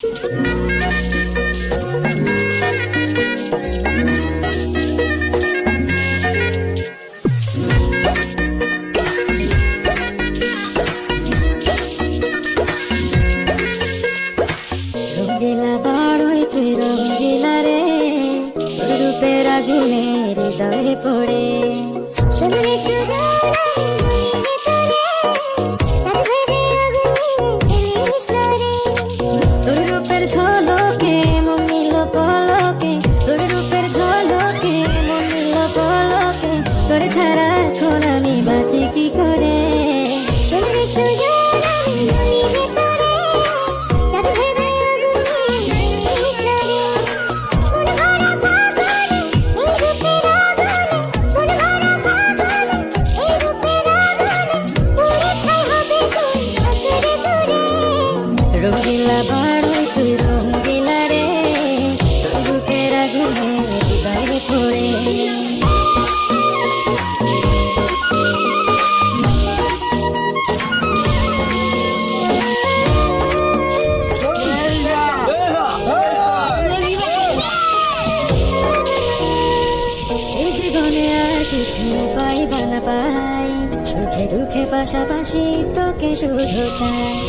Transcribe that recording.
রঙ্গিলা বড়ই তুই রঙ্গিলা রে, তোর রূপের আগুনে হৃদয়ে পড়ে শুনলে তোর রূপের ঝলকে মন নিল পলকে, তোর রূপের ঝলকে মন নিল পলকে, তোর ছাড়া এখন আমি বাঁচি কি করে। শুনলে রঙ্গিলা বড়ই তুই রঙ্গিলা রে, তোর রূপের আগুনে হৃদয়ে পড়ে এই জীবনে আর কিছু পাইবা না পাই, সুখে দুঃখে পাশাপাশি তোকে শুধু চাই।